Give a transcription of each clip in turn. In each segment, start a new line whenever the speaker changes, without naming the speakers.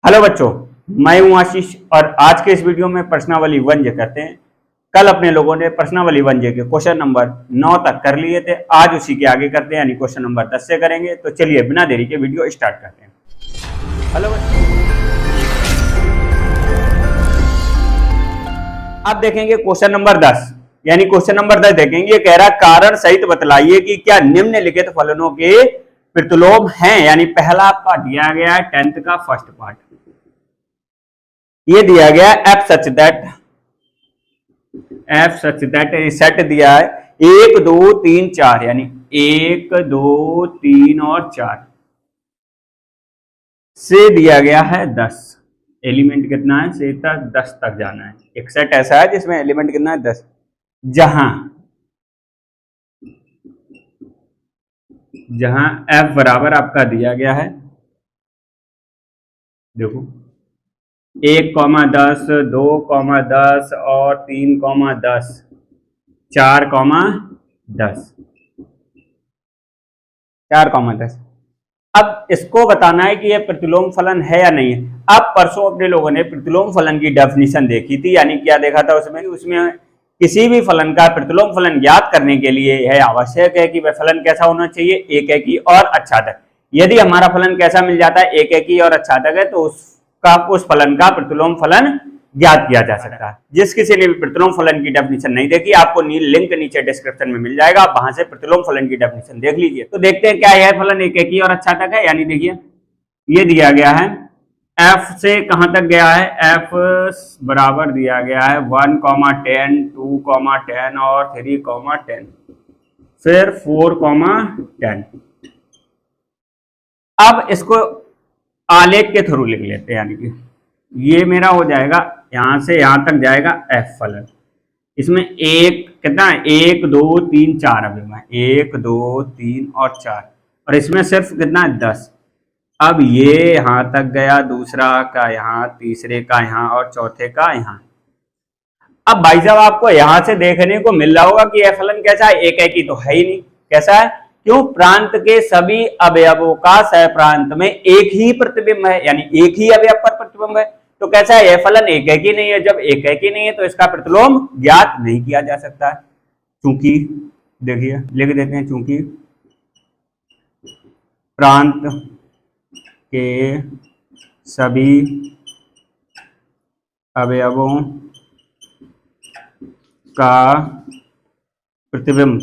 Hello बच्चों, मैं हूं आशीष और आज के इस वीडियो में प्रश्नावली 1J करते हैं। कल अपने लोगों ने प्रश्नावली 1J के क्वेश्चन नंबर 9 तक कर लिए थे। आज उसी के आगे करते हैं, यानी क्वेश्चन नंबर 10 से करेंगे। तो चलिए बिना देरी के वीडियो स्टार्ट करते हैं। हेलो बच्चों, अब देखेंगे क्वेश्चन नंबर 10, यानी क्वेश्चन नंबर 10 देखेंगे। कह रहा कारण सहित बतलाइए कि क्या निम्नलिखित फलनों के प्रतिलोम हैं। यानी पहला आपका दिया गया है 10th का फर्स्ट पार्ट, ये दिया गया एफ सच दैट सेट दिया है 1 2 3 4, यानी 1 2 3 और 4 से दिया गया है 10। एलिमेंट कितना है से तक 10 तक जाना है। एक सेट ऐसा है जिसमें एलिमेंट कितना है 10, जहां एफ बराबर आपका दिया गया है, देखो 1,10 2,10 और 3,10 4,10 4,10। अब इसको बताना है कि यह प्रतिलोम फलन है या नहीं है। अब परसों अपने लोगों ने प्रतिलोम फलन की डेफिनेशन देखी थी, यानी क्या देखा था उसमें किसी भी फलन का प्रतिलोम फलन ज्ञात करने के लिए यह आवश्यक है कि वह फलन कैसा होना चाहिए, एक-एकी और अच्छादक। यदि हमारा फलन कैसा मिल जाता है, एक-एकी और अच्छादक है, तो उस फलन का प्रतिलोम फलन ज्ञात किया जा सकता है। जिस किसी ने भी प्रतिलोम फलन की डेफिनेशन नहीं देखी, आपको लिंक नीचे डिस्क्रिप्शन में मिल जाएगा, आप वहां से प्रतिलोम फलन की डेफिनेशन देख लीजिए। तो देखते हैं क्या यह फलन एक-एकी और अच्छादक है। यानी देखिए ये दिया गया है f से कहां तक गया है, f बराबर दिया गया है 1,10 2,10 और 3,10, फिर 4,10। अब इसको आलेख के थ्रू लिख लेते हैं, यानी कि ये मेरा हो जाएगा यहां से यहां तक जाएगा f फलन। इसमें एक कितना है 1 2 3 4 अवयव है, 1 2 3 और 4, और इसमें सिर्फ कितना है 10। अब ये यहां तक गया, दूसरा का यहां, तीसरे का यहां और चौथे का यहां। अब भाई साहब आपको यहां से देखने को मिल रहा होगा कि यह फलन कैसा है, एक-एकी तो है ही नहीं। कैसा है, क्यों, प्रांत के सभी अवयवों का सह प्रांत में एक ही प्रतिबिंब है, यानी एक ही अवयव पर प्रतिबिंब है। तो कैसा है, यह फलन एक-एकी नहीं है। जब एक-एकी नहीं है तो इसका प्रतिलोम ज्ञात नहीं किया जा सकता है। चूंकि देखिए लिख देते हैं, चूंकि प्रांत के सभी अवयवों का प्रतिबिंब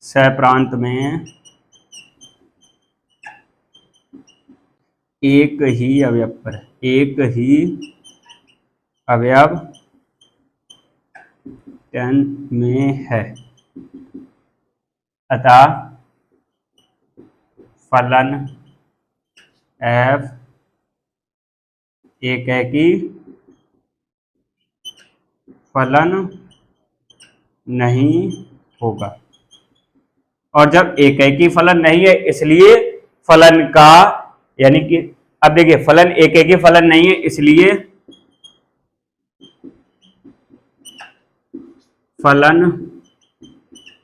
सह प्रांत में एक ही अवयव पर, एक ही अवयव में है, अतः फलन f एक-एकी फलन नहीं होगा। और जब एक-एकी फलन नहीं है, इसलिए फलन का, यानी कि अब देखिए फलन एक-एकी फलन नहीं है, इसलिए फलन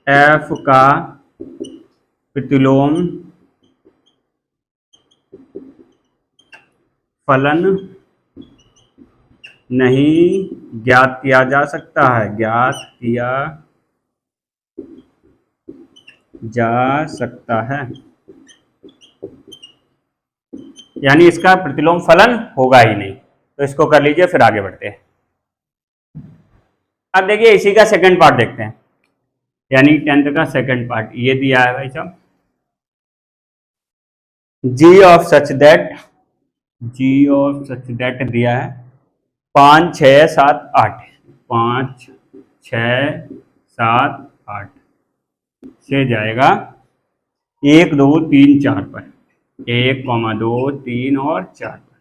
f का प्रतिलोम फलन नहीं ज्ञात किया जा सकता है, ज्ञात किया जा सकता है, यानी इसका प्रतिलोम फलन होगा ही नहीं। तो इसको कर लीजिए, फिर आगे बढ़ते हैं। अब देखिए इसी का सेकंड पार्ट देखते हैं, यानी 10th का सेकंड पार्ट। ये दिया है भाई साहब g ऑफ सच दैट दिया है 5 6 7 8, 5 6 7 8 से जाएगा 1 2 3 4 पर, 1 2 3 और 4 पर।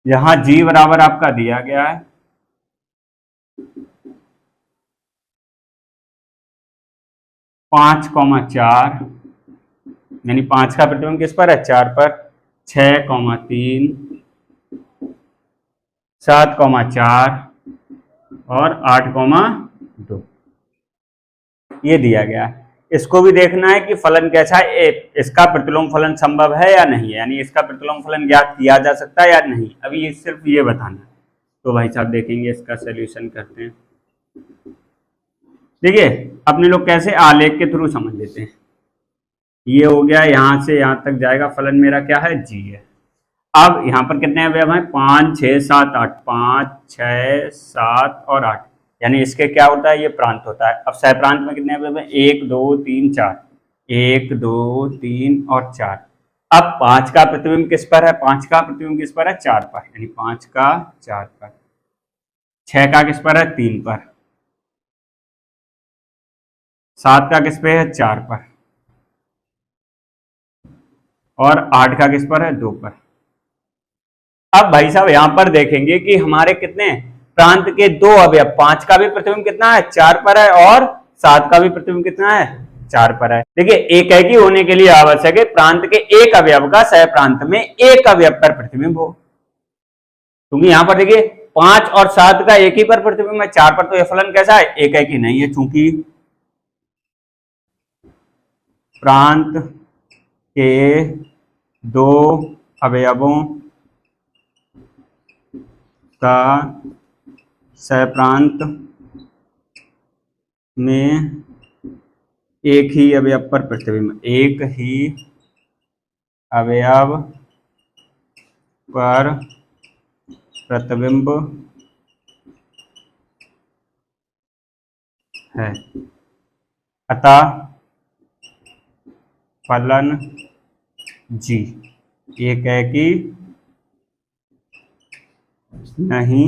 यहां g बराबर आपका दिया गया है 5,4, यानी 5 का प्रतिबिंब किस पर है, 4 पर, 6,3 7,4 और 8,2 ये दिया गया है। इसको भी देखना है कि फलन कैसा है, इसका प्रतिलोम फलन संभव है या नहीं है, यानी इसका प्रतिलोम फलन ज्ञात किया जा सकता है या नहीं। अभी ये सिर्फ ये बताना है। तो भाई साहब देखेंगे, इसका सोल्यूशन करते हैं। देखिए अपने लोग कैसे आलेख के थ्रू समझ लेते हैं। ये हो गया, यहां से यहां तक जाएगा, फलन मेरा क्या है, जी है। अब यहाँ पर कितने अवयव हैं, 5 6 7 8, 5 6 7 और 8, यानी इसके क्या होता है, ये प्रांत होता है। अब सह प्रांत में कितने अवयव हैं, 1 2 3 4, 1 2 3 और 4। अब 5 का प्रतिबिंब किस पर है, 5 का प्रतिबिंब किस पर है, 4 पर, यानी 5 का 4 पर। 6 का किस पर है, 3 पर। 7 का किस पे है, 4 पर। और 8 का किस पर है, 2 पर। अब भाई साहब यहां पर देखेंगे कि हमारे कितने प्रांत के दो अवयव, 5 का भी प्रतिबिंब कितना है, 4 पर है, और 7 का भी प्रतिबिंब कितना है, 4 पर है। देखिए एकैकी होने के लिए आवश्यक है प्रांत के एक अवयव का सह प्रांत में एक अवयव पर प्रतिबिंब हो। क्योंकि यहां पर देखिए 5 और 7 का एक ही पर प्रतिबिंब है, 4 पर, तो यह फलन कैसा है, एकैकी नहीं है। चूंकि प्रांत के दो अवयवों का सहप्रांत में एक ही अवयव पर प्रतिबिंब, एक ही अवयव पर प्रतिबिंब है, अतः फलन जी एकैकी नहीं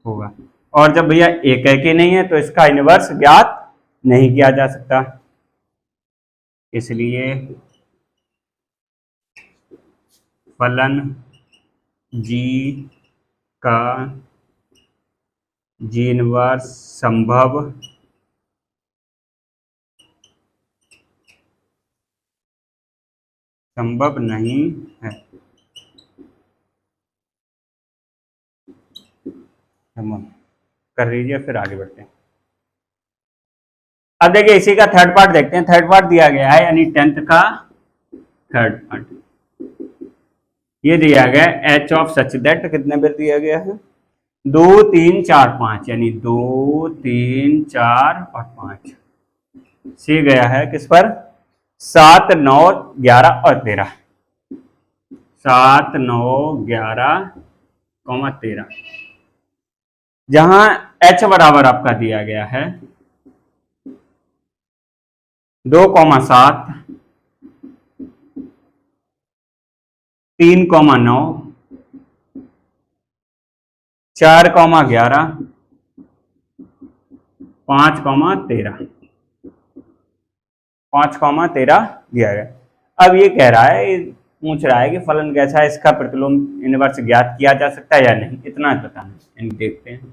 होगा। और जब भैया एकैकी नहीं है तो इसका इनवर्स ज्ञात नहीं किया जा सकता, इसलिए फलन जी का जी इनवर्स संभव नहीं है। कर लीजिए, फिर आगे बढ़ते हैं। अब देखिए इसी का थर्ड पार्ट देखते हैं। थर्ड पार्ट दिया गया है, यानी 10th का थर्ड पार्ट ये दिया गया है, एच ऑफ सच दैट कितने बार दिया गया है, 2 3 4 5, यानी 2 3 4 और 5 सी गया है किस पर, 7 9 11 और 13, 7 9 11 13, जहां h बराबर आपका दिया गया है 2,7 3,9 4,11 5,13 5,13 दिया गया। अब ये कह रहा है, पूछ रहा है कि फलन कैसा है, इसका प्रतिलोम इनवर्स ज्ञात किया जा सकता है या नहीं, इतना बताना। देखते हैं,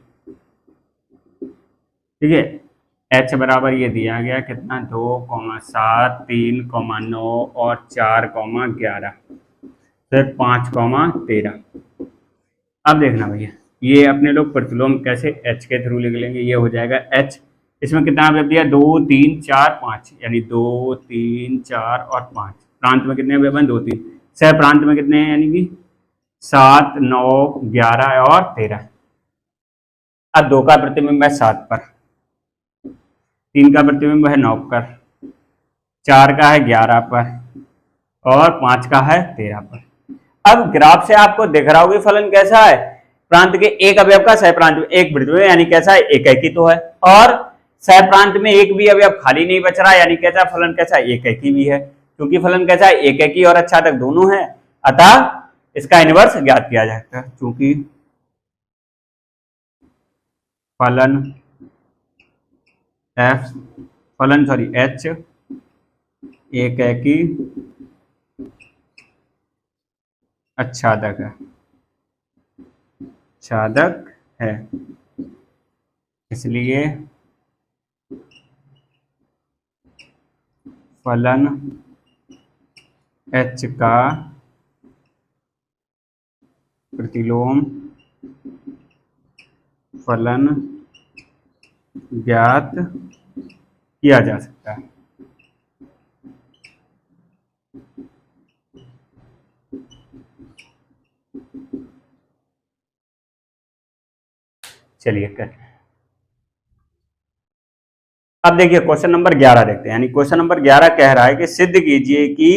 ठीक है। h बराबर ये दिया गया कितना, 2,7 3,9 और 4,11 फिर 5,13। अब देखना भैया, ये अपने लोग प्रतिलोम कैसे h के थ्रू लिख लेंगे। ये हो जाएगा h, इसमें कितना अवयव दिया, 2 3 4 5, यानी 2 3 4 और 5। प्रांत में कितने अवयव हैं, 2 3। सह प्रांत में कितने हैं, यानी कि 7 9 11 और 13। अब 2 का प्रतिबिंब है 7 पर, 3 का प्रतिबिंब है 9 पर, 4 का है 11 पर और 5 का है 13 पर। अब ग्राफ से आपको दिख रहा होगा फलन कैसा है, प्रांत के एक अवयव का सह प्रांत में एक प्रतिबिंब, यानी कैसा है, एकैकी तो है, और सह प्रांत में एक भी अवयव खाली नहीं बच रहा, यानी कैसा फलन कैसा है, एकैकी भी है। क्योंकि फलन कैसा है, एकैकी और अच्छादक दोनों है, अतः इसका इनवर्स ज्ञात किया जाता है। क्योंकि फलन h एकैकी अच्छादक है, इसलिए फलन h का प्रतिलोम फलन ज्ञात किया जा सकता है। चलिए करते हैं। अब देखिए क्वेश्चन नंबर 11 देखते हैं। यानी क्वेश्चन नंबर 11 कह रहा है कि सिद्ध कीजिए कि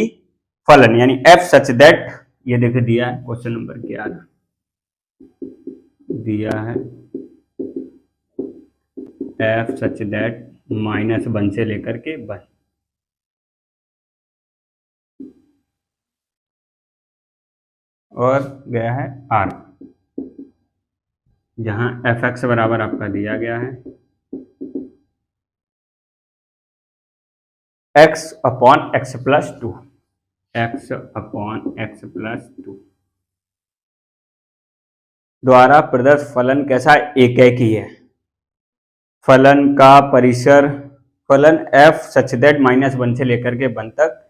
फलन यानी एफ सच दैट, ये देखिए दिया है क्वेश्चन नंबर 11 दिया है एफ सच दैट -1 से लेकर के 1, और गया है आर, जहां एफ एक्स बराबर आपका दिया गया है x upon x plus 2, x upon x plus 2 द्वारा प्रदत्त फलन कैसा एकेकी है। फलन का परिसर, फलन f सच दैट -1 से लेकर के 1 तक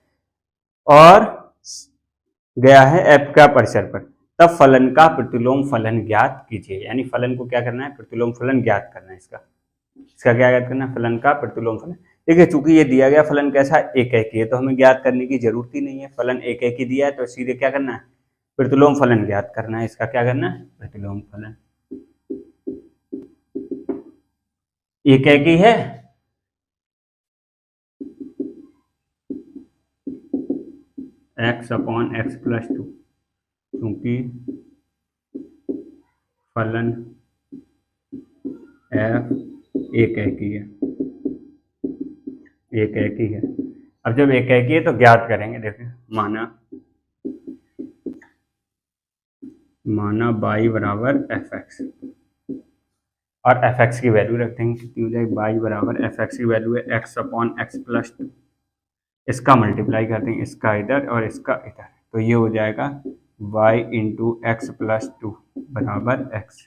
और गया है f का परिसर पर, तब फलन का प्रतिलोम फलन ज्ञात कीजिए। यानी फलन को क्या करना है, प्रतिलोम फलन ज्ञात करना है। इसका क्या ज्ञात करना है, फलन का प्रतिलोम फलन। देखिए चूंकि ये दिया गया फलन कैसा एकेकी है तो हमें ज्ञात करने की जरूरत ही नहीं है। फलन एकेकी दिया है तो सीधे क्या करना है, प्रतिलोम फलन ज्ञात करना है। इसका क्या करना है, प्रतिलोम फलन। एकेकी है x अपॉन एक्स प्लस 2, क्योंकि फलन f एकेकी है, एकेकी है। अब जब एकेकी है तो ज्ञात करेंगे। देखिए माना y बराबर एफ एक्स, और एफ एक्स की वैल्यू रखते हैं कितनी हो जाएगी, y बराबर एफ एक्स की वैल्यू है x अपॉन एक्स प्लस 2, इसका मल्टीप्लाई करते हैं, इसका इधर और इसका इधर, तो ये हो जाएगा y इंटू एक्स प्लस 2 बराबर x।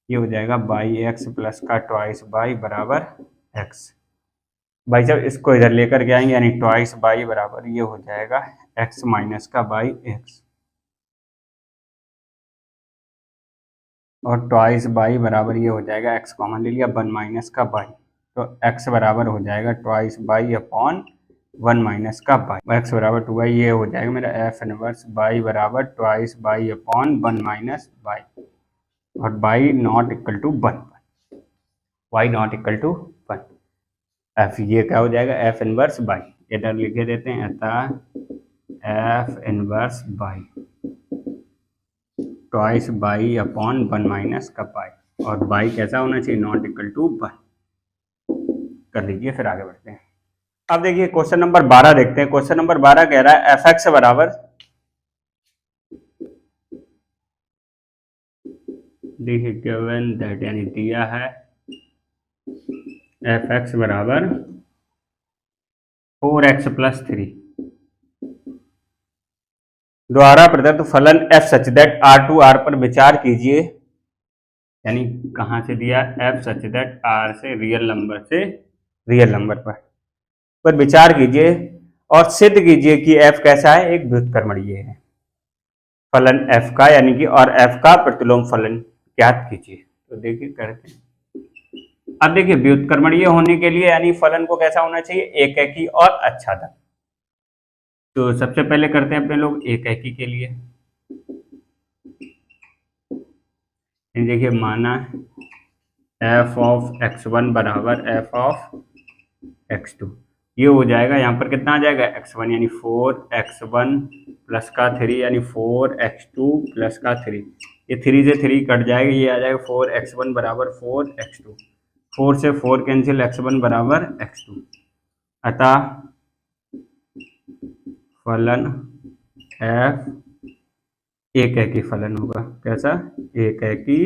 ये हो जाएगा बाई एक्स प्लस का ट्वाइस बाई बराबर x। भाई जब इसको इधर लेकर के आएंगे यानी ट्वाइस बाई बराबर ये हो जाएगा x माइनस का बाई x, और ट्वाइस बाई बराबर ये हो जाएगा x कॉमन ले लिया 1 माइनस का बाई, तो x बराबर हो जाएगा ट्वाइस बाई अपॉन 1 माइनस का बाई, x बराबर 2 बाई। ये हो जाएगा मेरा एफ इनवर्स बाई बराबर twice y upon 1 minus y, और y not equal to 1, y not equal to 1। F ये क्या हो जाएगा, एफ इनवर्स बाई, इधर लिखे देते हैं, अतः F inverse by twice y upon 1 minus का बाई, और बाई कैसा होना चाहिए, नॉट इक्वल टू 1 कर लीजिए। फिर आगे बढ़ते हैं। अब देखिए क्वेश्चन नंबर 12 देखते हैं। क्वेश्चन नंबर 12 कह रहा है एफ एक्स बराबर गिवन दैट, यानी दिया है एफ एक्स बराबर 4x प्लस 3 द्वारा प्रदत्त फलन एफ सच दैट R पर विचार कीजिए। यानी कहां से दिया, एफ सच दैट R से रियल नंबर पर विचार कीजिए और सिद्ध कीजिए कि f कैसा है, एक व्युत्क्रमणीय है। फलन f का यानी कि और f का प्रतिलोम फलन ज्ञात कीजिए। तो देखिए करते हैं। अब देखिए व्युत्क्रमणीय होने के लिए यानी फलन को कैसा होना चाहिए, एकेकी और आच्छादक। तो सबसे पहले करते हैं अपने लोग एकेकी के लिए। देखिए माना f ऑफ x1 बराबर f ऑफ x2, ये हो जाएगा यहाँ पर कितना आ जाएगा x1 यानी 4x1 प्लस का 3 यानी 4x2 प्लस का 3, ये 3 से 3 कट जाएगा, ये आ जाएगा 4x1 बराबर 4x2, 4 से 4 कैंसिल, x1 बराबर x2। अतः फलन f एकेकी फलन होगा। कैसा, एकेकी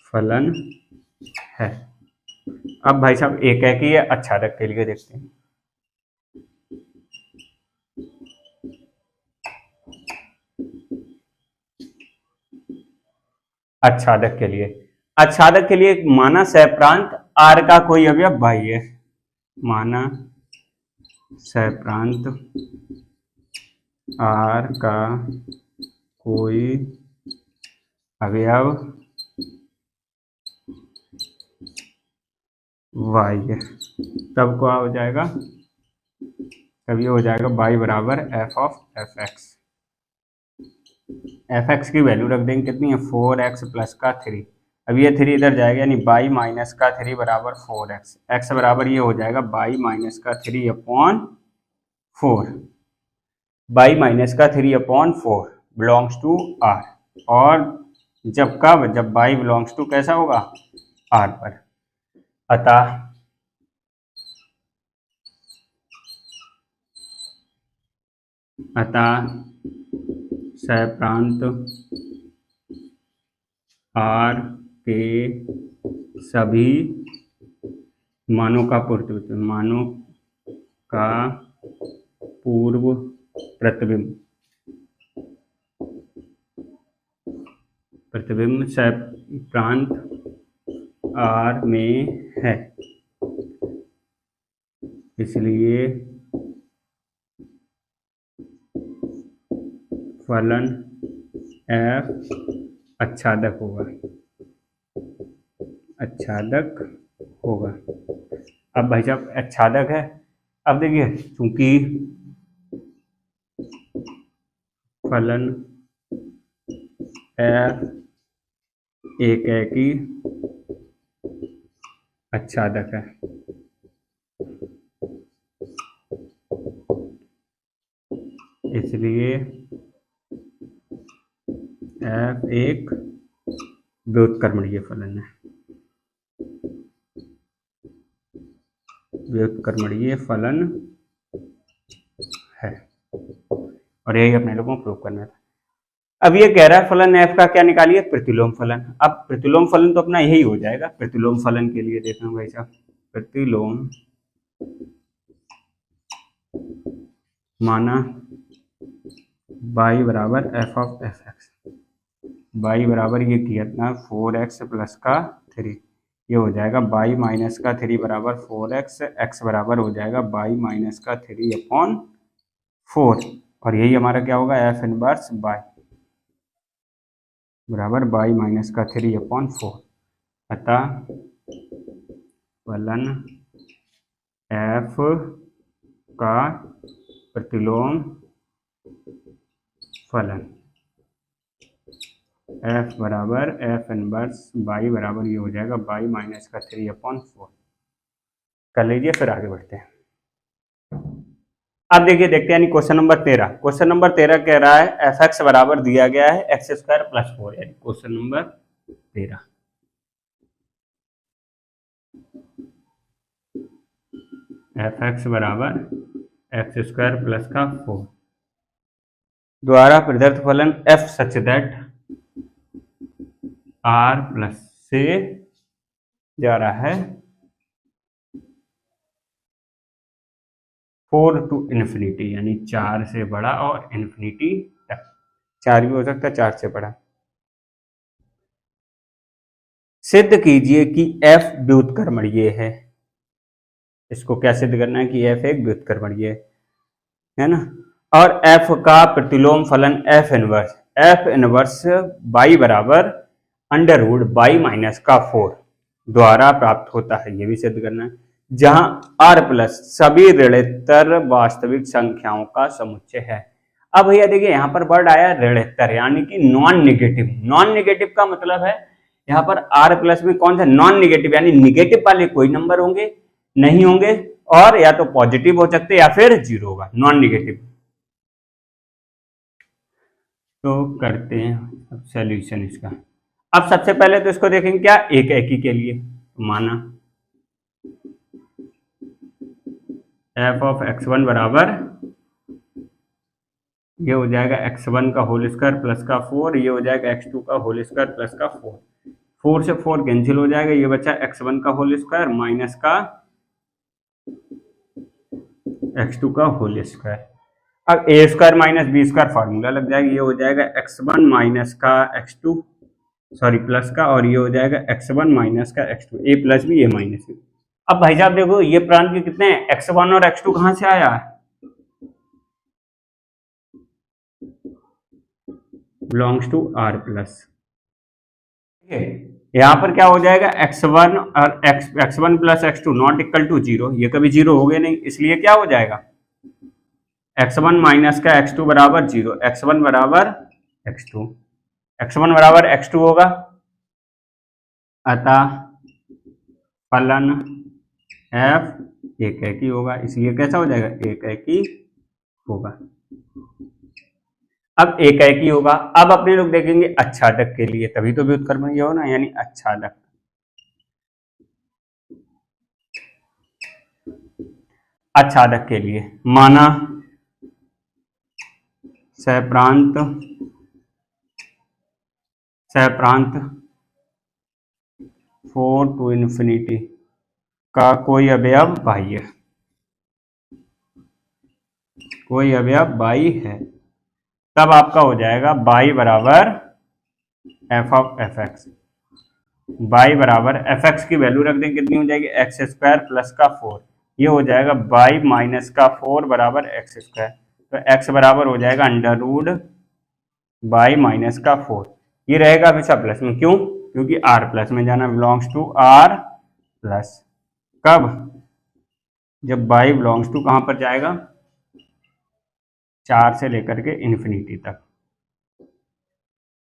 फलन है। अब भाई साहब एकेकी है आच्छादक के लिए देखते हैं। आच्छादक के लिए माना सहप्रांत R का कोई अवयव बाह्य, माना सहप्रांत R का कोई अवयव वाई है, तब क्या हो जाएगा, तब ये हो जाएगा y बराबर F of F x. F x की वैल्यू रख देंगे कितनी है, 4x प्लस का 3। अब ये 3 इधर जाएगा यानी y माइनस का 3 बराबर 4x। x बराबर ये हो जाएगा y माइनस का 3 अपॉन 4। y माइनस का 3 अपॉन 4 बिलोंग्स टू r। और जब कब, जब y बिलोंग्स टू कैसा होगा, r पर। अतः सह-प्रांत r के सभी मानों का पूर्व प्रतिबिंब सह-प्रांत R में है, इसलिए फलन f आच्छादक होगा। अब भाई साहब आच्छादक है, अब देखिए चूंकि फलन f एकेकी आच्छादक है, इसलिए f एक व्युत्क्रमणीय फलन है। व्युत्क्रमणीय फलन है, और यही अपने लोगों को प्रूव करना था। अब ये कह रहा है फलन f का क्या निकालिए, प्रतिलोम फलन। अब प्रतिलोम फलन तो अपना यही हो जाएगा। प्रतिलोम फलन के लिए देखना भाई साहब, प्रतिलोम माना y बराबर F of F x, y बराबर ये किया था 4x प्लस का 3, ये हो जाएगा y माइनस का 3 बराबर 4x, x बराबर हो जाएगा y माइनस का 3 अपॉन 4, और यही हमारा क्या होगा, एफ इनवर्स y बराबर y माइनस का 3 अपॉन 4। अतः फलन f का प्रतिलोम फलन f बराबर एफ इनवर्स y बराबर ये हो जाएगा y माइनस का 3 अपॉन 4। कर लीजिए, फिर आगे बढ़ते हैं। अब देखिए, देखते हैं क्वेश्चन नंबर 13। क्वेश्चन नंबर 13 कह रहा है एफ एक्स बराबर दिया गया है एक्स स्क्वायर प्लस 4, यानी क्वेश्चन नंबर 13। एफ एक्स बराबर एक्स स्क्वायर प्लस का 4 द्वारा प्रदत्त फलन f such that r plus से जा रहा है 4 टू इन्फिनिटी, यानी 4 से बड़ा और इन्फिनिटी तक। 4 भी हो सकता है, 4 से बड़ा। सिद्ध कीजिए कि f व्युत्क्रमणीय है। इसको क्या सिद्ध करना है कि f एक व्युत्क्रमणीय है ना। और f का प्रतिलोम फलन f इनवर्स y बराबर अंडर रूट y माइनस का 4 द्वारा प्राप्त होता है, ये भी सिद्ध करना है। जहां r प्लस सभी ऋणोत्तर वास्तविक संख्याओं का समुच्चय है। अब भैया देखिए, यहाँ पर वर्ड आया ऋणोत्तर, यानी कि नॉन निगेटिव। नॉन निगेटिव का मतलब है यहाँ पर r प्लस में कौन सा नॉन निगेटिव, यानी निगेटिव वाले कोई नंबर होंगे नहीं होंगे, और या तो पॉजिटिव हो सकते या फिर जीरो होगा, नॉन निगेटिव। तो करते हैं सॉल्यूशन इसका। अब सबसे पहले तो इसको देखेंगे क्या, एक एकी के लिए माना एफ ऑफ x1 बराबर ये हो जाएगा x1 का होल स्क्वायर प्लस का 4, ये हो जाएगा x2 का होल स्क्वायर प्लस का 4। 4 से 4 कैंसिल हो जाएगा, ये बचा x1 का होल स्क्वायर माइनस का x2 का होल स्क्वायर। अब a square minus B square formula लग जाएगा, ये हो जाएगा x1 माइनस का x2 सॉरी प्लस का, और ये हो जाएगा x1 माइनस का x2, a plus B a minus B. अब भाई साहब देखो, ये प्रांत के कितने हैं, x1 और x2 कहां से आया है, बिलोंग्स टू r प्लस। यहाँ पर क्या हो जाएगा, x1 और x1 plus x2 not equal to 0, ये कभी 0 हो गए नहीं, इसलिए क्या हो जाएगा x1 माइनस का x2 बराबर 0, x1 बराबर x2, x1 बराबर x2 होगा, अतः फलन f एक एकी होगा, इसलिए कैसा हो जाएगा, एक एकी होगा। अब एक एकी होगा, अब अपने लोग देखेंगे अच्छादक के लिए, तभी तो व्युत्क्रमणीय हो ना, यानी अच्छादक। अच्छादक के लिए माना सहप्रांत 4 to infinity का कोई अवयव बाह्य, कोई अवयव बाई है, तब आपका हो जाएगा बाई बराबर F of F x. By बराबर एफ एक्स की वैल्यू रख दें, कितनी हो जाएगी, एक्स स्क्वायर प्लस का 4, ये हो जाएगा बाई माइनस का 4 बराबर एक्स स्क्वायर, तो एक्स बराबर हो जाएगा अंडर रूट बाई माइनस का 4, ये रहेगा हमेशा प्लस में, क्यों, क्योंकि आर प्लस में जाना, बिलोंग्स टू आर प्लस। कब, जब बाई बिलोंग्स टू कहां पर जाएगा, 4 से लेकर के इन्फिनिटी तक।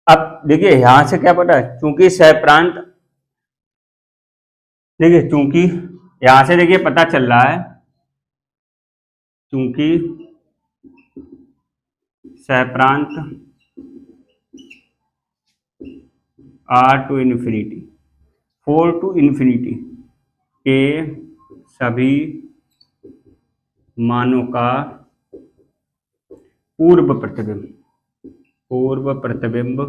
अब देखिए यहां से क्या पता है, चूंकि सहप्रांत, देखिए चूंकि यहां से देखिए पता चल रहा है, चूंकि सहप्रांत R to infinity 4 to infinity के सभी मानों का पूर्व प्रतिबिंब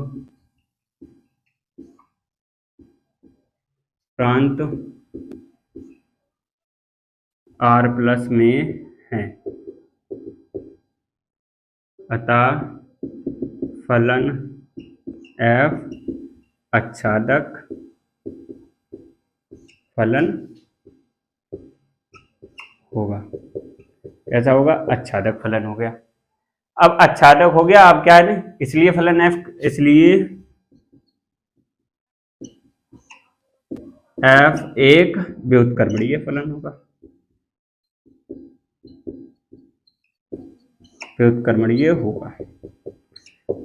प्रांत R प्लस में है, अतः फलन f अच्छादक फलन होगा। कैसा होगा, अच्छादक फलन हो गया। अब अच्छादक हो गया, अब क्या है, इसलिए फलन f, इसलिए f एक व्युत्क्रमणीय फलन होगा, व्युत्क्रमणीय होगा।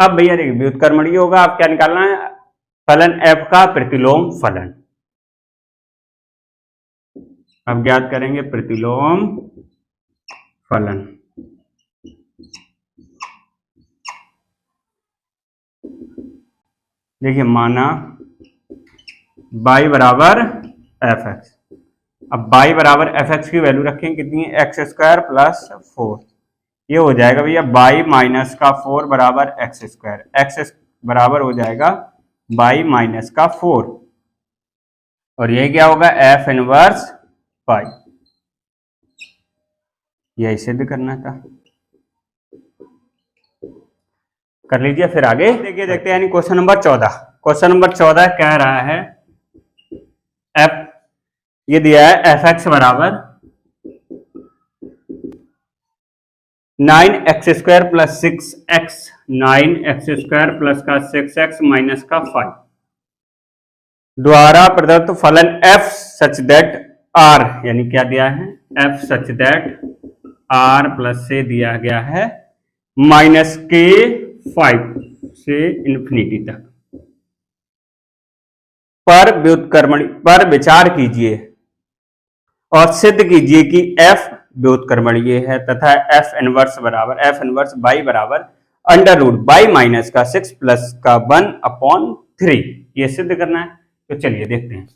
अब भैया देखिए व्युत्क्रमणीय होगा, अब क्या निकालना है, फलन f का प्रतिलोम फलन। अब ज्ञात करेंगे प्रतिलोम फलन। देखिए माना y बराबर एफ एक्स, अब y बराबर एफ एक्स की वैल्यू रखें, कितनी है, एक्स स्क्वायर प्लस 4, ये हो जाएगा भैया y माइनस का 4 बराबर एक्स स्क्वायर, एक्स बराबर हो जाएगा y माइनस का 4, और ये क्या होगा, f इनवर्स y, यही सिद्ध करना था, कर लीजिए। फिर आगे देखिए, देखते हैं यानी क्वेश्चन नंबर 14। क्वेश्चन नंबर 14 कह रहा है f, ये दिया है एफ एक्स बराबर 9x square plus 6x, 9x square plus का 6x माइनस का 5 द्वारा प्रदत्त फलन f सच दैट r, यानी क्या दिया है, f such that r plus से दिया गया है माइनस के 5 से इन्फिनिटी तक, पर व्युत्क्रमणीय पर विचार कीजिए और सिद्ध कीजिए कि f व्युत्क्रमणीय है तथा f इनवर्स y बराबर अंडर रूट बाई माइनस का 6 प्लस का 1/3, ये सिद्ध करना है। तो चलिए देखते हैं,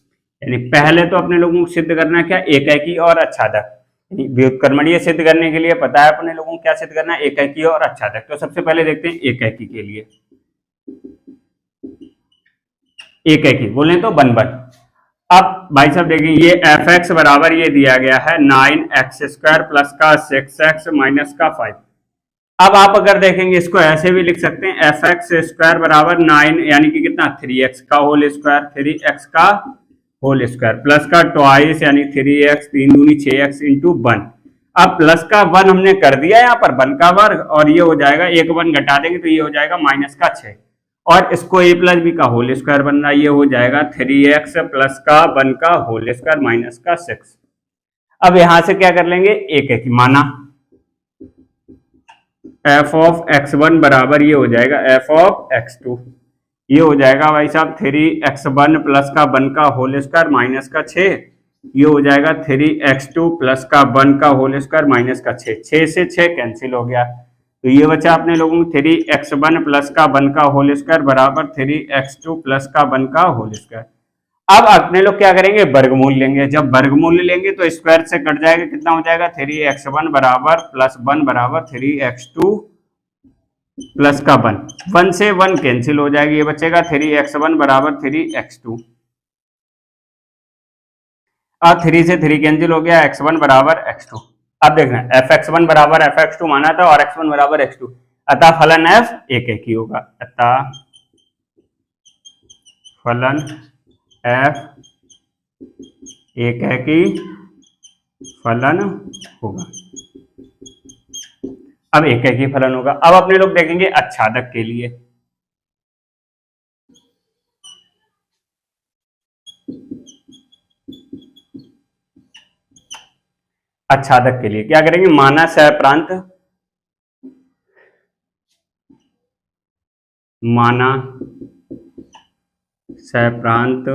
यानी पहले तो अपने लोगों को सिद्ध करना है क्या, एकाकी और अच्छादक। व्युत्क्रमणीय सिद्ध करने के लिए पता है अपने लोगों को क्या सिद्ध करना है, एकाकी और अच्छादक। तो सबसे पहले देखते हैं एकाकी के लिए, एकाकी बोले तो 1/1। अब भाई साहब देखिए, ये एफ एक्स बराबर ये दिया गया है 9x स्क्वायर प्लस का 6x माइनस का 5। अब आप अगर देखेंगे इसको ऐसे भी लिख सकते हैं, एफ एक्स स्क्वायर बराबर 9 यानी कि कितना, 3x का होल स्क्वायर, 3x का होल स्क्वायर प्लस का ट्वाइस यानी 3x, 3 दूनी 6x इंटू 1। अब प्लस का 1 हमने कर दिया यहाँ पर 1 का वर्ग, और ये हो जाएगा, एक 1 घटा देंगे तो ये हो जाएगा माइनस का 6। और इसको a प्लस बी का होल स्क्वायर बन रहा है, ये हो जाएगा 3x प्लस का 1 का होल स्क्वायर माइनस का 6। अब यहां से क्या कर लेंगे, एक एक माना f ऑफ x1 बराबर ये हो जाएगा f ऑफ x2, ये हो जाएगा भाई साहब 3x1 प्लस का 1 का होल स्क्वायर माइनस का 6, ये हो जाएगा 3x2 प्लस का 1 का होल स्क्वायर माइनस का 6, 6 से 6 कैंसिल हो गया, तो ये बचा अपने लोगों को 3x1 प्लस का 1 का होल स्क्वायर बराबर 3x2 प्लस का 1 का होल स्क्वायर। अब अपने लोग क्या करेंगे, वर्गमूल लेंगे, जब वर्गमूल लेंगे तो स्क्वायर से कट जाएगा, कितना हो जाएगा 3x1 बराबर प्लस 1 बराबर 3x2 प्लस का 1 से 1 कैंसिल हो जाएगा, ये बचेगा 3x1 बराबर 3x2, अब 3 से 3 कैंसिल हो गया, x1 बराबर x2। अब देखना fx1 बराबर fx2 माना था और x1 बराबर x2, अतः फलन f एक एक ही होगा, अतः फलन f एक है कि फलन होगा। अब एक है कि फलन होगा। अब अपने लोग देखेंगे अच्छादक के लिए, अच्छादक के लिए क्या करेंगे, माना सहप्रांत, माना सहप्रांत,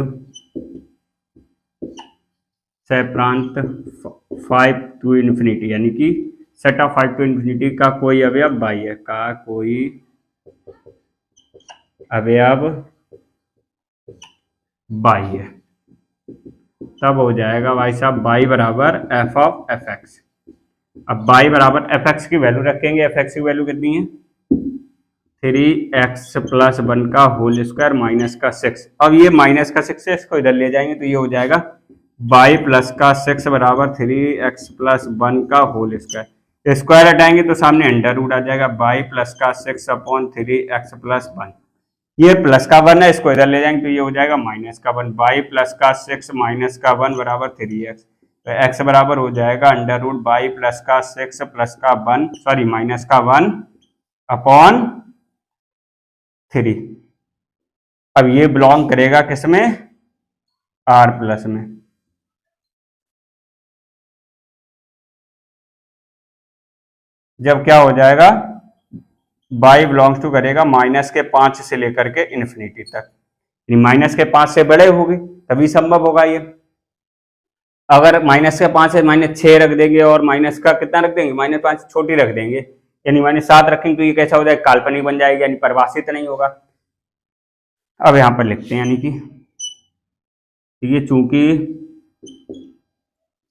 सहप्रांत 5 टू इन्फिनिटी, यानी कि सेट ऑफ 5 टू इन्फिनिटी का कोई अवयव बाह्य, का कोई अवयव बाह्य, तब हो जाएगा भाई साहब y बराबर f ऑफ fx। अब y बराबर fx की वैल्यू रखेंगे, fx की वैल्यू कितनी है 3x प्लस 1 का होल स्क्वायर माइनस का 6। अब ये माइनस का 6 से इसको इधर ले जाएंगे तो ये हो जाएगा y प्लस का 6 बराबर 3x प्लस 1 का होल स्क्वायर, स्क्वायर हटाएंगे तो सामने अंडर रूट आ जाएगा, y प्लस का 6 अपॉन 3x प्लस 1, ये प्लस का 1 है, इसको इधर ले जाएंगे तो ये हो जाएगा माइनस का 1, y प्लस का 6 माइनस का 1 बराबर 3x, तो x बराबर हो जाएगा अंडर रूट y प्लस का 6 प्लस का 1 सॉरी माइनस का 1 अपॉन 3। अब ये बिलोंग करेगा किसमें, r प्लस में, जब क्या हो जाएगा y बिलोंग्स टू करेगा माइनस के 5 से लेकर के इन्फिनिटी तक, माइनस के 5 से बड़े होगी तभी संभव होगा ये। अगर माइनस के 5 से -6 रख देंगे और माइनस का कितना रख देंगे, -5 छोटी रख देंगे, यानी -7 रखेंगे तो ये कैसा हो जाएगा, काल्पनिक बन जाएगा, यानी परिभाषित नहीं होगा। अब यहां पर लिखते हैं, यानी कि ये चूंकि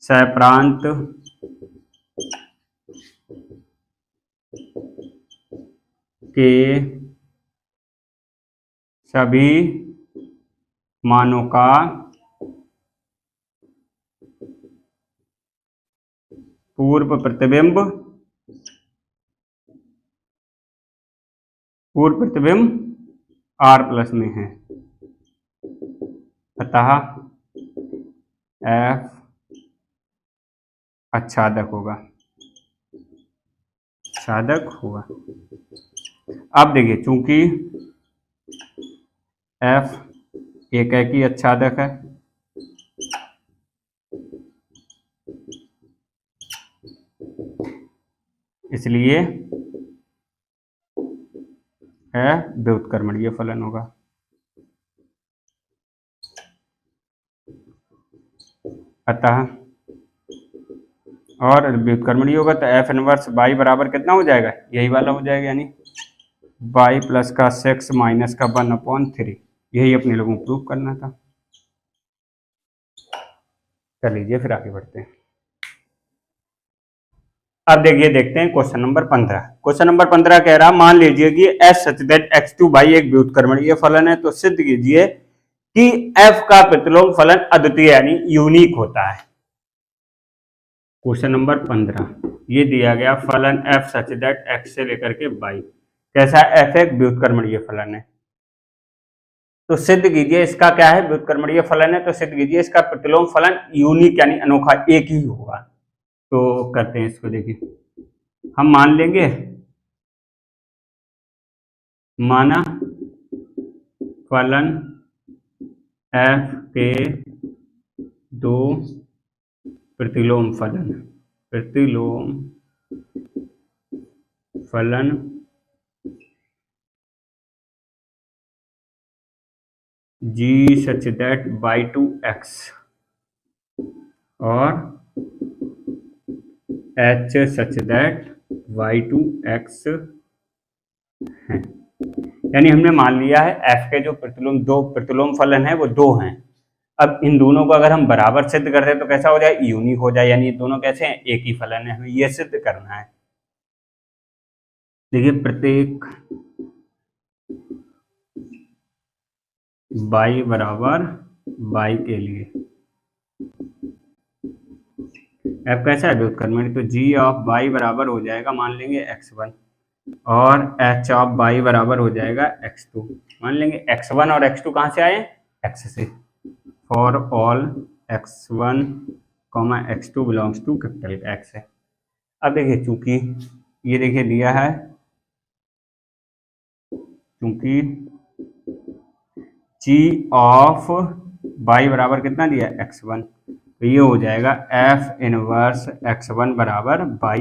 सहप्रांत के सभी मानों का पूर्व प्रतिबिंब r प्लस में है, अतः f अच्छादक होगा, अच्छादक होगा। अब देखिए चूंकि f एक है कि अच्छादक है, इसलिए व्युत्क्रमणीय फलन होगा, अतः और व्युत्क्रमणीय होगा तो f इनवर्स y बराबर कितना हो जाएगा, यही वाला हो जाएगा, यानी y प्लस का 6 माइनस का 1 अपॉन 3, यही अपने लोगों को प्रूव करना था। कर लीजिए, फिर आगे बढ़ते हैं। अब देखिए देखते हैं क्वेश्चन नंबर 15। क्वेश्चन नंबर 15 कह रहा, मान लीजिए कि s such that x2 by एक व्युत्क्रमणीय फलन है, तो सिद्ध कीजिए कि f का प्रतिलोम फलन अद्वितीय यानी यूनिक होता है। क्वेश्चन नंबर 15 ये दिया गया फलन f सच दैट x से लेकर के y कैसा है, f एक व्युत्क्रमणीय फलन है, तो सिद्ध कीजिए इसका क्या है, व्युत्क्रमणीय फलन है, तो सिद्ध कीजिए इसका प्रतिलोम फलन यूनिक यानी अनोखा एक ही होगा। तो करते हैं इसको, देखिए हम मान लेंगे, माना फलन एफ के दो प्रतिलोम फलन g such that y2x और h such that y2x है। यानी हमने मान लिया है f के जो दो प्रतिलोम फलन है वो दो हैं। अब इन दोनों को अगर हम बराबर सिद्ध करते हैं तो कैसा हो जाए, यूनिक हो जाए, यानी दोनों कैसे हैं, एक ही फलन है। हमें ये सिद्ध करना है। देखिए प्रत्येक y बराबर y के लिए f कैसा है, व्युत्क्रमण, तो g ऑफ y बराबर हो जाएगा, मान लेंगे x1 और h ऑफ y बराबर हो जाएगा x2। मान लेंगे x1 और x2 कहाँ से आए, x से। For all x1, x2 belongs to capital X है। अब देखिए चूंकि ये देखिए दिया है, चूंकि g ऑफ y बराबर कितना दिया है, x1, तो ये हो जाएगा f इनवर्स x1 बराबर y।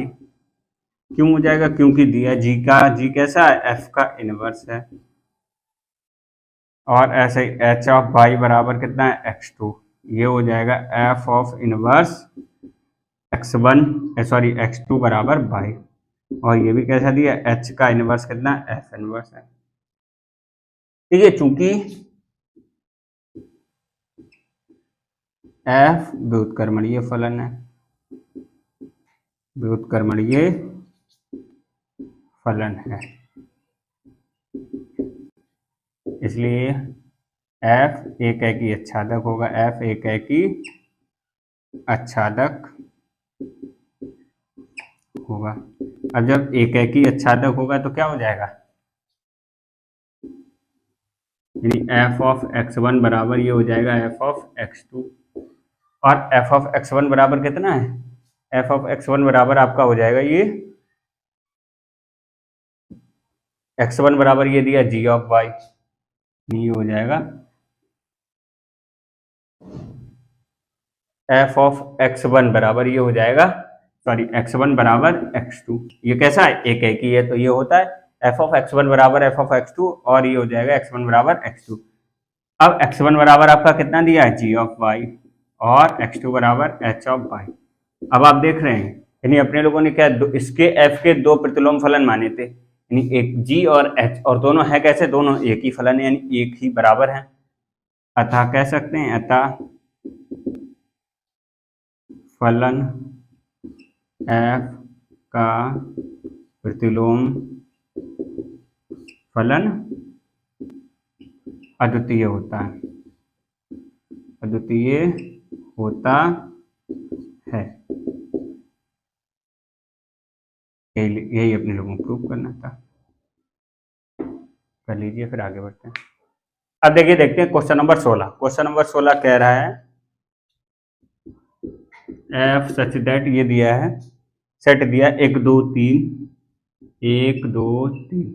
क्यों हो जाएगा, क्योंकि दिया g कैसा है, f का इनवर्स है। और ऐसे ही h ऑफ y बराबर कितना है, x2, ये हो जाएगा f ऑफ इनवर्स x2 बराबर y। और ये भी कैसा दिया, h का इनवर्स कितना है, f इनवर्स है। ठीक है, चूंकि f व्युत्क्रमणीय फलन है, व्युत्क्रमणीय फलन है, इसलिए f एक एकी आच्छादक होगा, f एक एकी आच्छादक होगा। अब जब एक एकी आच्छादक होगा तो क्या हो जाएगा, यानी f ऑफ x1 बराबर ये हो जाएगा f ऑफ x2। और f ऑफ x1 बराबर कितना है, f ऑफ x1 बराबर आपका हो जाएगा ये x1 बराबर ये दिया g ऑफ y, ये हो जाएगा f ऑफ x1 बराबर ये हो जाएगा x1 बराबर x2। ये कैसा है, एक एक ही है, तो ये होता है f ऑफ x1 बराबर f ऑफ x2 और ये हो जाएगा x1 बराबर x2। अब x1 बराबर आपका कितना दिया है, g ऑफ y और x2 बराबर h ऑफ y। अब आप देख रहे हैं, यानी अपने लोगों ने क्या इसके f के दो प्रतिलोम फलन माने थे, यानी एक g और h, और दोनों है कैसे, दोनों एक ही फलन है, यानी एक ही बराबर है। अतः कह सकते हैं, अतः फलन f का प्रतिलोम फलन अद्वितीय होता है, अद्वितीय होता है। यही अपने लोगों को प्रूव करना था, कर लीजिए, फिर आगे बढ़ते हैं। अब देखिए, देखते हैं क्वेश्चन नंबर 16। क्वेश्चन नंबर 16 कह रहा है f सच दैट, ये दिया है सेट दिया 1 2 3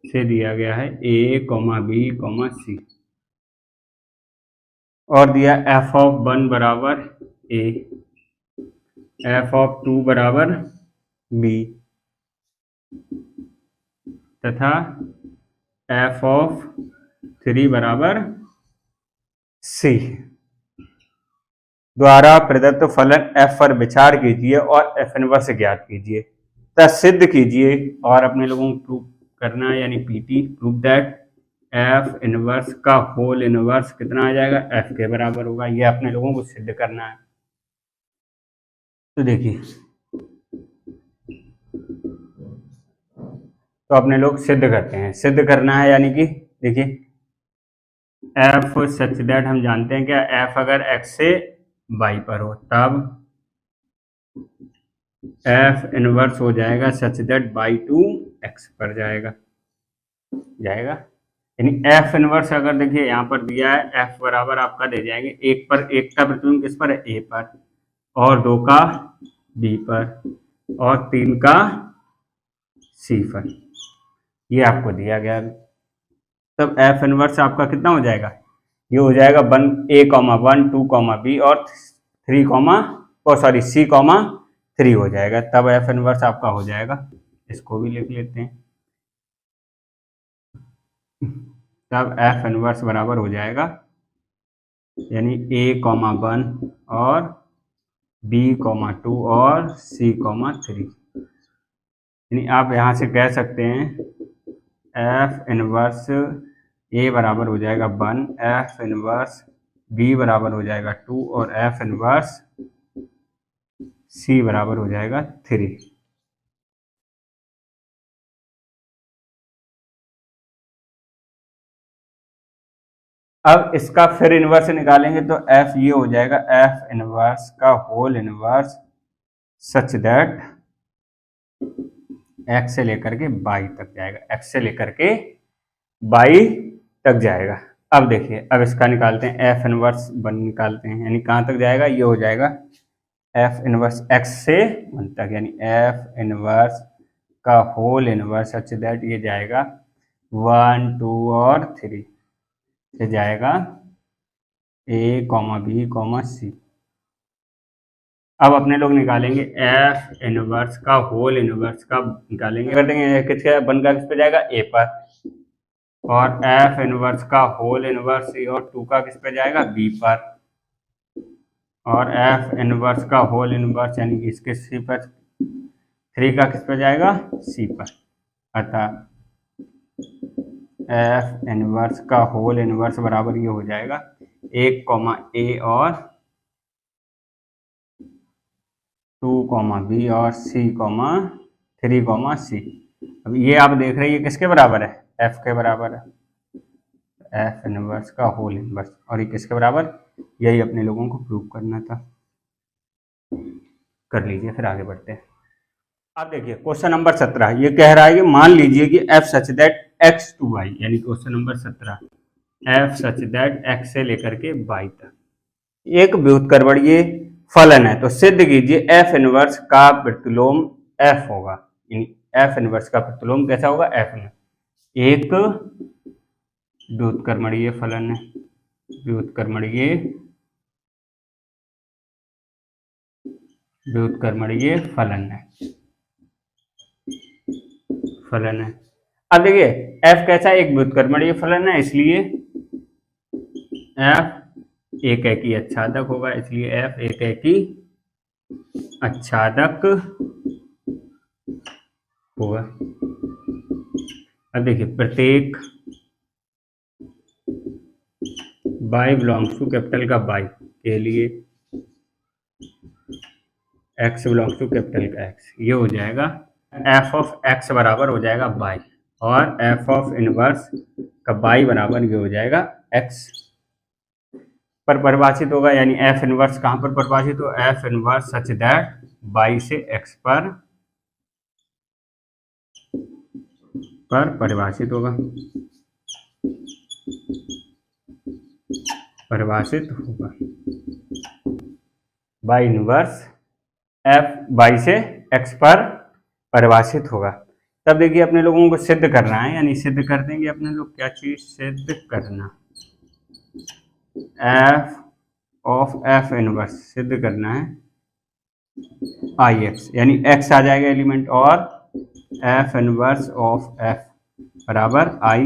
से दिया गया है a, b, c, और दिया f ऑफ 1 बराबर a, f ऑफ 2 बराबर b तथा f ऑफ 3 बराबर c द्वारा प्रदत्त फलन f पर विचार कीजिए और f इनवर्स ज्ञात कीजिए तथा सिद्ध कीजिए। और अपने लोगों को प्रूव करना है, यानी PT, prove that f inverse का होल इनवर्स कितना आ जाएगा, f के बराबर होगा। ये अपने लोगों को सिद्ध करना है। तो देखिए, तो अपने लोग सिद्ध करते हैं, सिद्ध करना है, यानी कि देखिए f सच दैट, हम जानते हैं क्या, f अगर x से y पर हो तब f इनवर्स हो जाएगा such that y to x पर जाएगा, यानी f इनवर्स अगर देखिए यहाँ पर दिया है, f बराबर आपका दे जाएंगे 1 पर, 1 का प्रतिबिंब किस पर है, a पर, और 2 का b पर, और 3 का c पर, ये आपको दिया गया। तब एफ इनवर्स आपका कितना हो जाएगा, ये हो जाएगा 1 2 बी और 3 हो जाएगा। तब एफ इनवर्स आपका हो जाएगा, इसको भी लिख लेते हैं। तब एफ इनवर्स बराबर हो जाएगा यानी A, 1 और B, 2 और C, 3। यानी आप यहाँ से कह सकते हैं एफ इनवर्स A बराबर हो जाएगा 1, एफ इनवर्स B बराबर हो जाएगा 2 और एफ इनवर्स C बराबर हो जाएगा 3। अब इसका फिर इनवर्स निकालेंगे तो एफ ये हो जाएगा एफ इनवर्स का whole inverse such that x से लेकर के बाई तक जाएगा, एक्स से लेकर के बाई तक जाएगा। अब देखिए, अब इसका निकालते हैं, एफ इनवर्स 1 निकालते हैं, यानी कहाँ तक जाएगा, ये हो जाएगा एफ इनवर्स एक्स से 1 तक, यानी एफ इनवर्स का होल इनवर्स सच दैट ये जाएगा 1 2 और 3 से जाएगा A, B, C। अब अपने लोग निकालेंगे एफ इनवर्स का होल इनवर्स का निकालेंगे, कर देंगे किसके 1 का किस पे जाएगा A पर, और एफ इनवर्स का होल इनवर्स और 2 का किस पे जाएगा B पर, और एफ इनवर्स का होल इनवर्स यानी कि इसके C पर, 3 का किस पे जाएगा C पर। अतः एफ इनवर्स का होल इनवर्स बराबर ये हो जाएगा 1, A और 2, B और C, 3, C। अब ये आप देख रहे हैं ये किसके बराबर है, F के बराबर है, एफ इनवर्स का होल इनवर्स, और ये किसके बराबर, यही अपने लोगों को प्रूव करना था। कर लीजिए, फिर आगे बढ़ते हैं। अब देखिए क्वेश्चन नंबर 17 ये कह रहा है कि मान लीजिए कि f such that x to y, यानी question number 17 f such that x से लेकर के y तक एक व्युत्क्रमणीय फलन है, तो सिद्ध कीजिए f इनवर्स का प्रतिलोम f होगा। यानी f इनवर्स का प्रतिलोम कैसा होगा, f में एक व्युत्क्रमणीय फलन है, व्युत्क्रमणीय फलन है। अब देखिए f कैसा एक व्युत्क्रमणीय फलन है, इसलिए f एक एकी अच्छादक होगा, इसलिए f एक एकी अच्छादक होगा। अब देखिए प्रत्येक y बिलोंग्स टू कैपिटल का y के लिए x बिलोंग्स टू कैपिटल का x, ये हो जाएगा f ऑफ x बराबर हो जाएगा y, और f ऑफ इनवर्स का y बराबर ये हो जाएगा x पर परिभाषित होगा। यानी f इनवर्स कहाँ पर परिभाषित हो, f inverse such that y से x पर परिभाषित होगा, y इनवर्स f y से x पर परिभाषित होगा। तब देखिए अपने लोगों को सिद्ध करना है, यानी सिद्ध कर देंगे अपने लोग, क्या चीज सिद्ध करना, f ऑफ f इनवर्स सिद्ध करना है ix, यानी x आ जाएगा एलिमेंट, और f इनवर्स ऑफ f बराबर i,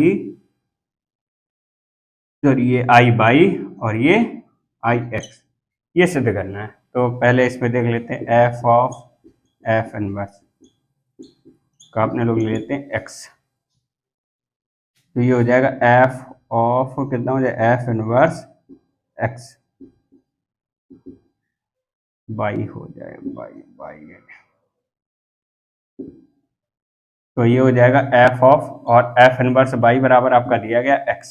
और ये i बाई और ये ix, ये सिद्ध करना है। तो पहले इसमें देख लेते हैं f ऑफ f इनवर्स का अपने लोग ले लेते हैं x, तो ये हो जाएगा f ऑफ कितना हो जाएगा f इनवर्स x बाई हो जाएगा बाई, तो ये हो जाएगा f ऑफ, और f इनवर्स बाई बराबर आपका दिया गया x,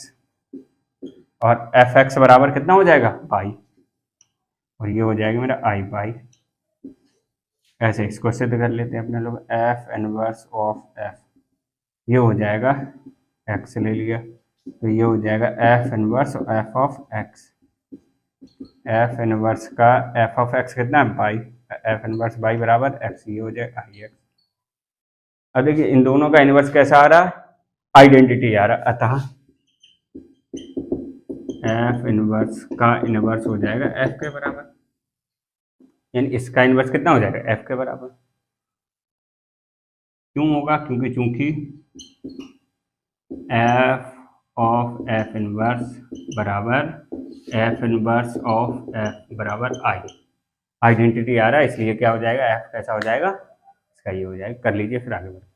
और एफ एक्स बराबर कितना हो जाएगा बाई, और ये हो जाएगा मेरा आई बाई। ऐसे इसको सिद्ध कर लेते हैं अपने लोग, एफ इनवर्स ऑफ एफ, ये हो जाएगा एक्स ले लिया, तो ये हो जाएगा F inverse F of x, F inverse का एफ ऑफ एक्स कितना है बाई, एफ इनवर्स बाई बराबर एक्स, ये हो जाएगा आई एक्स। अब देखिए इन दोनों का इनवर्स कैसा आ रहा है, आइडेंटिटी आ रहा है, अतः एफ इनवर्स का इनवर्स हो जाएगा एफ के बराबर, यानी इसका इनवर्स कितना हो जाएगा एफ के बराबर। क्यों होगा, क्योंकि चूंकि एफ ऑफ एफ इनवर्स बराबर एफ इनवर्स ऑफ एफ बराबर आई, आइडेंटिटी आ रहा है, इसलिए क्या हो जाएगा एफ कैसा हो जाएगा, इसका ये हो जाएगा। कर लीजिए फिर आगे बढ़ते हैं।